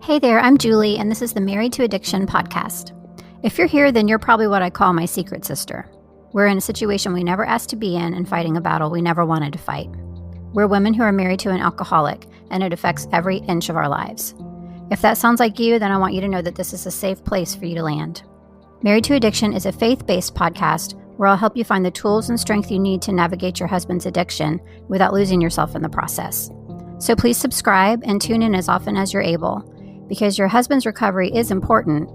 Hey there, I'm Julie, and this is the Married to Addiction podcast. If you're here, then you're probably what I call my secret sister. We're in a situation we never asked to be in and fighting a battle we never wanted to fight. We're women who are married to an alcoholic, and it affects every inch of our lives. If that sounds like you, then I want you to know that this is a safe place for you to land. Married to Addiction is a faith-based podcast where I'll help you find the tools and strength you need to navigate your husband's addiction without losing yourself in the process. So please subscribe and tune in as often as you're able, because your husband's recovery is important,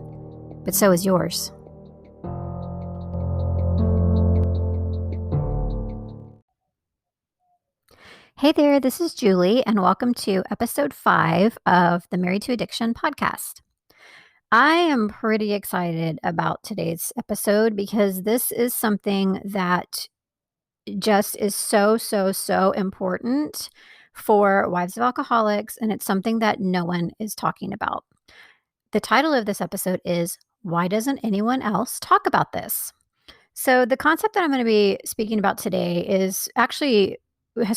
but so is yours. Hey there, this is Julie, and welcome to episode 5 of the Married to Addiction podcast. I am pretty excited about today's episode because this is something that just is so important for wives of alcoholics, and it's something that no one is talking about. The title of this episode is, Why Doesn't Anyone Else Talk About This? So the concept that I'm going to be speaking about today has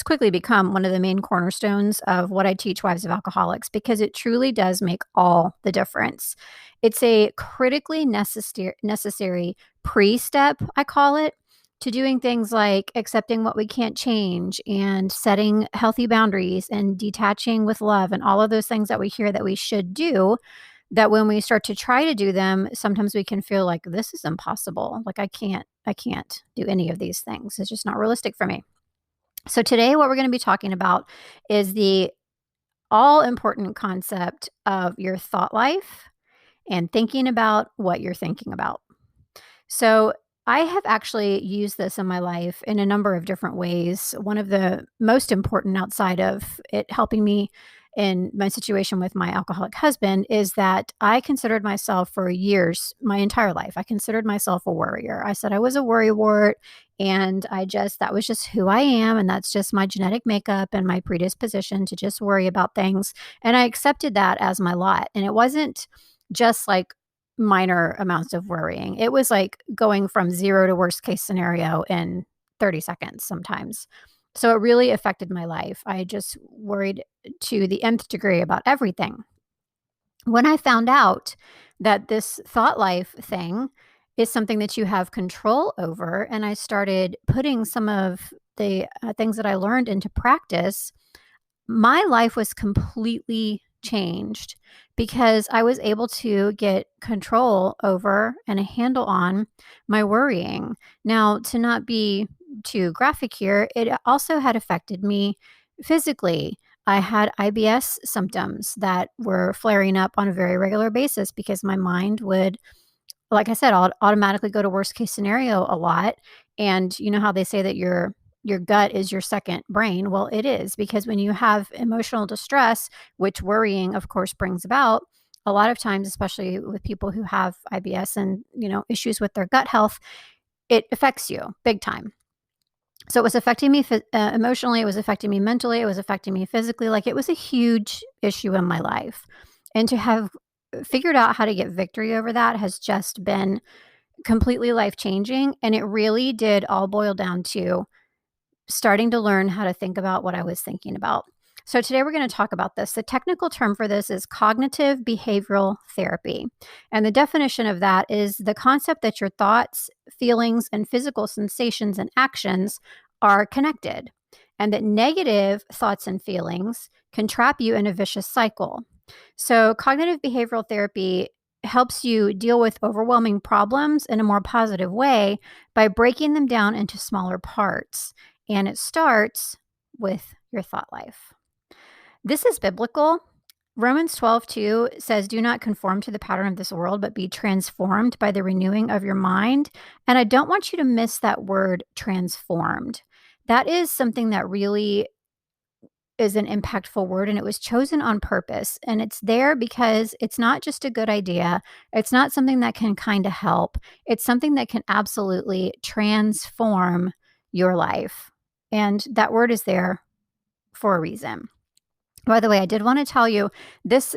quickly become one of the main cornerstones of what I teach wives of alcoholics because it truly does make all the difference. It's a critically necessary pre-step, I call it, to doing things like accepting what we can't change and setting healthy boundaries and detaching with love and all of those things that we hear that we should do, that when we start to try to do them, sometimes we can feel like this is impossible. Like I can't do any of these things. It's just not realistic for me. So today what we're going to be talking about is the all important concept of your thought life and thinking about what you're thinking about. So I have actually used this in my life in a number of different ways. One of the most important outside of it helping me in my situation with my alcoholic husband is that I considered myself for years, my entire life, I considered myself a worrier. I said I was a worrywart, and that was just who I am. And that's just my genetic makeup and my predisposition to just worry about things. And I accepted that as my lot. And it wasn't just like minor amounts of worrying. It was like going from zero to worst case scenario in 30 seconds sometimes. So it really affected my life. I just worried to the nth degree about everything. When I found out that this thought life thing is something that you have control over, and I started putting some of the things that I learned into practice, my life was completely changed because I was able to get control over and a handle on my worrying. Now, to not be too graphic here, it also had affected me physically. I had IBS symptoms that were flaring up on a very regular basis because my mind would, like I said, I'll automatically go to worst case scenario a lot. And you know how they say that your gut is your second brain? Well, it is, because when you have emotional distress, which worrying, of course, brings about, a lot of times, especially with people who have IBS and, issues with their gut health, it affects you big time. So it was affecting me emotionally, it was affecting me mentally, it was affecting me physically. Like, it was a huge issue in my life. And to have figured out how to get victory over that has just been completely life-changing. And it really did all boil down to starting to learn how to think about what I was thinking about. So today we're going to talk about this. The technical term for this is cognitive behavioral therapy. And the definition of that is the concept that your thoughts, feelings, and physical sensations and actions are connected, and that negative thoughts and feelings can trap you in a vicious cycle. So cognitive behavioral therapy helps you deal with overwhelming problems in a more positive way by breaking them down into smaller parts. And it starts with your thought life. This is biblical. Romans 12:2 says, do not conform to the pattern of this world, but be transformed by the renewing of your mind. And I don't want you to miss that word transformed. That is something that really is an impactful word, and it was chosen on purpose. And it's there because it's not just a good idea. It's not something that can kind of help. It's something that can absolutely transform your life. And that word is there for a reason. By the way, I did want to tell you this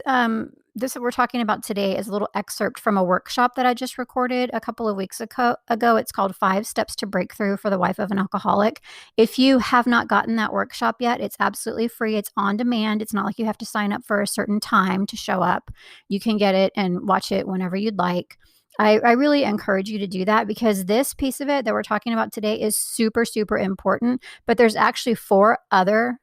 this that we're talking about today is a little excerpt from a workshop that I just recorded a couple of weeks ago. It's called 5 Steps to Breakthrough for the Wife of an Alcoholic. If you have not gotten that workshop yet, it's absolutely free. It's on demand. It's not like you have to sign up for a certain time to show up. You can get it and watch it whenever you'd like. I really encourage you to do that, because this piece of it that we're talking about today is super, super important. But there's actually 4 other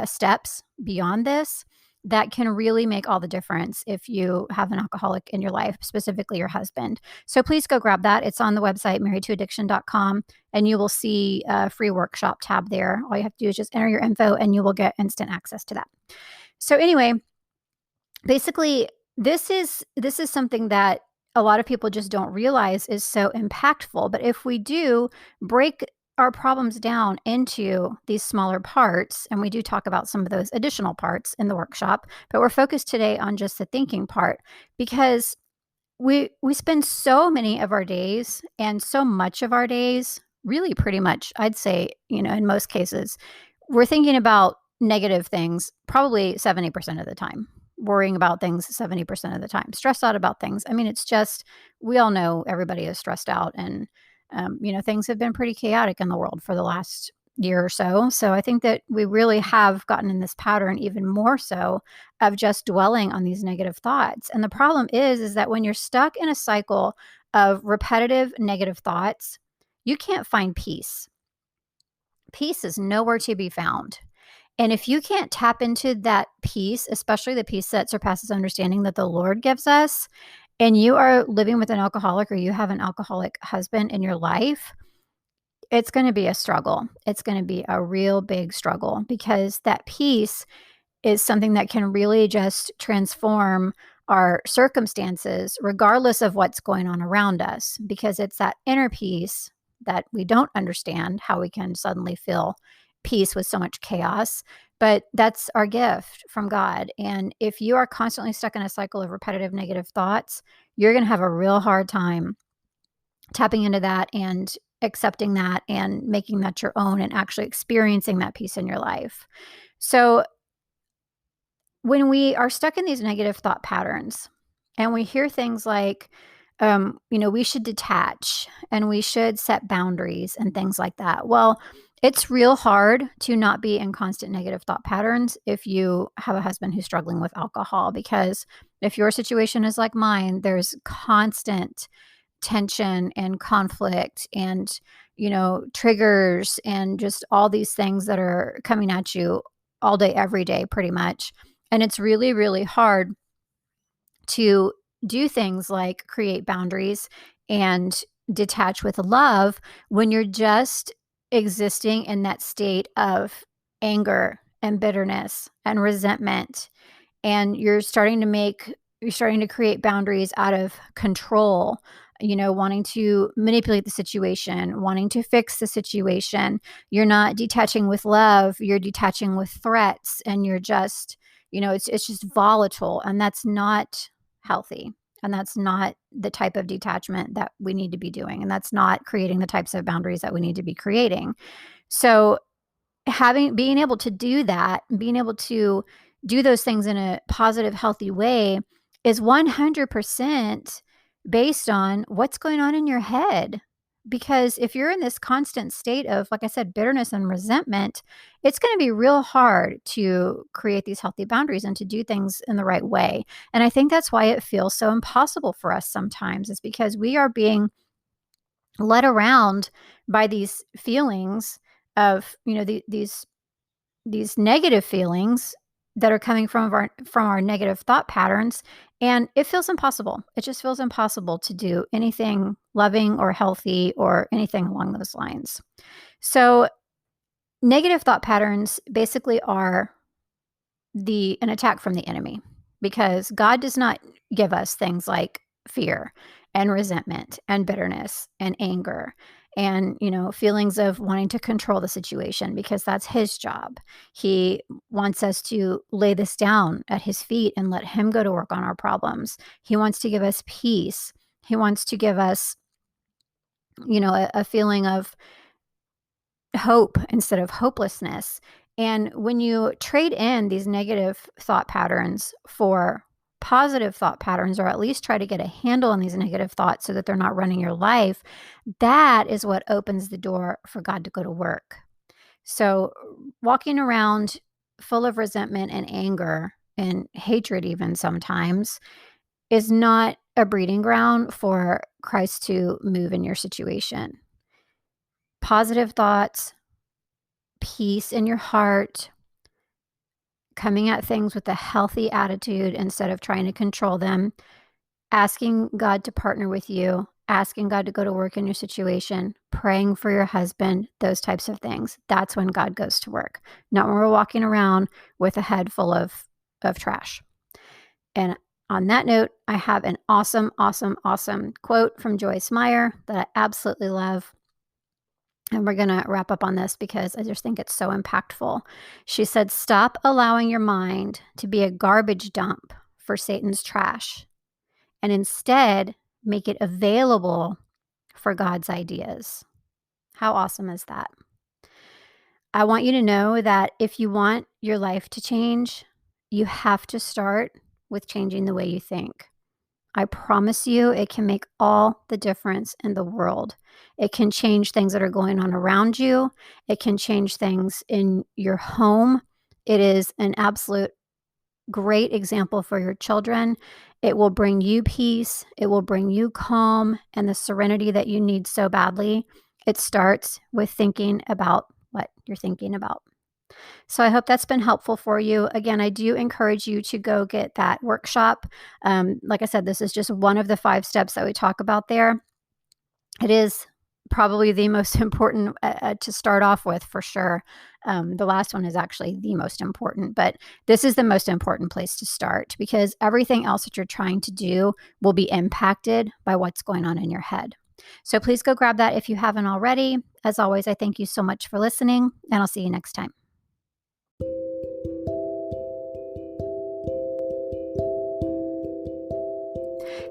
steps beyond this that can really make all the difference if you have an alcoholic in your life, specifically your husband. So please go grab that. It's on the website, marriedtoaddiction.com, and you will see a free workshop tab there. All you have to do is just enter your info and you will get instant access to that. So anyway, basically, this is something that a lot of people just don't realize is so impactful. But if we do break our problems down into these smaller parts, and we do talk about some of those additional parts in the workshop, but we're focused today on just the thinking part, because we spend so many of our days, and so much of our days, really pretty much, I'd say, in most cases, we're thinking about negative things probably 70% of the time, worrying about things 70% of the time, stressed out about things. I mean, it's just, we all know everybody is stressed out, and things have been pretty chaotic in the world for the last year or so. So I think that we really have gotten in this pattern, even more so, of just dwelling on these negative thoughts. And the problem is that when you're stuck in a cycle of repetitive negative thoughts, you can't find peace. Peace is nowhere to be found. And if you can't tap into that peace, especially the peace that surpasses understanding that the Lord gives us, and you are living with an alcoholic, or you have an alcoholic husband in your life, it's going to be a struggle. It's going to be a real big struggle, because that peace is something that can really just transform our circumstances, regardless of what's going on around us, because it's that inner peace that we don't understand how we can suddenly feel peace with so much chaos. But that's our gift from God. And if you are constantly stuck in a cycle of repetitive negative thoughts, you're going to have a real hard time tapping into that and accepting that and making that your own and actually experiencing that peace in your life. So when we are stuck in these negative thought patterns, and we hear things like, we should detach and we should set boundaries and things like that. Well, it's real hard to not be in constant negative thought patterns if you have a husband who's struggling with alcohol, because if your situation is like mine, there's constant tension and conflict and, triggers and just all these things that are coming at you all day, every day, pretty much. And it's really, really hard to do things like create boundaries and detach with love when you're just existing in that state of anger and bitterness and resentment, and you're starting to create boundaries out of control, wanting to manipulate the situation, wanting to fix the situation. You're not detaching with love, you're detaching with threats, and you're just, it's just volatile, and that's not healthy. And that's not the type of detachment that we need to be doing. And that's not creating the types of boundaries that we need to be creating. So being able to do that, being able to do those things in a positive, healthy way is 100% based on what's going on in your head. Because if you're in this constant state of, like I said, bitterness and resentment, it's going to be real hard to create these healthy boundaries and to do things in the right way. And I think that's why it feels so impossible for us sometimes, is because we are being led around by these feelings of, these negative feelings that are coming from our negative thought patterns, and it feels impossible. It just feels impossible to do anything loving or healthy or anything along those lines. So negative thought patterns basically are an attack from the enemy, because God does not give us things like fear and resentment and bitterness and anger and, feelings of wanting to control the situation, because that's his job. He wants us to lay this down at his feet and let him go to work on our problems. He wants to give us peace. He wants to give us, a feeling of hope instead of hopelessness. And when you trade in these negative thought patterns for positive thought patterns, or at least try to get a handle on these negative thoughts so that they're not running your life, that is what opens the door for God to go to work. So, walking around full of resentment and anger and hatred, even sometimes, is not a breeding ground for Christ to move in your situation. Positive thoughts, peace in your heart, coming at things with a healthy attitude instead of trying to control them, asking God to partner with you, asking God to go to work in your situation, praying for your husband, those types of things. That's when God goes to work, not when we're walking around with a head full of trash. And on that note, I have an awesome, awesome, awesome quote from Joyce Meyer that I absolutely love. And we're going to wrap up on this because I just think it's so impactful. She said, "Stop allowing your mind to be a garbage dump for Satan's trash, and instead make it available for God's ideas." How awesome is that? I want you to know that if you want your life to change, you have to start with changing the way you think. I promise you, it can make all the difference in the world. It can change things that are going on around you. It can change things in your home. It is an absolute great example for your children. It will bring you peace. It will bring you calm and the serenity that you need so badly. It starts with thinking about what you're thinking about. So I hope that's been helpful for you. Again, I do encourage you to go get that workshop. Like I said, this is just one of the 5 steps that we talk about there. It is probably the most important to start off with, for sure. The last one is actually the most important, but this is the most important place to start because everything else that you're trying to do will be impacted by what's going on in your head. So please go grab that if you haven't already. As always, I thank you so much for listening, and I'll see you next time.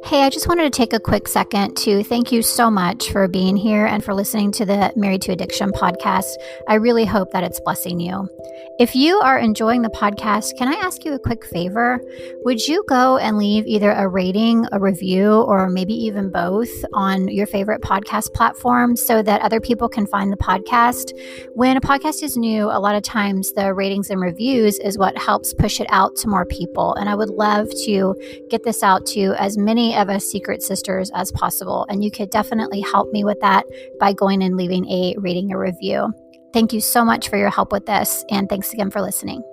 Hey, I just wanted to take a quick second to thank you so much for being here and for listening to the Married to Addiction podcast. I really hope that it's blessing you. If you are enjoying the podcast, can I ask you a quick favor? Would you go and leave either a rating, a review, or maybe even both on your favorite podcast platform so that other people can find the podcast? When a podcast is new, a lot of times the ratings and reviews is what helps push it out to more people. And I would love to get this out to as many of us secret sisters as possible. And you could definitely help me with that by going and leaving a rating or review. Thank you so much for your help with this. And thanks again for listening.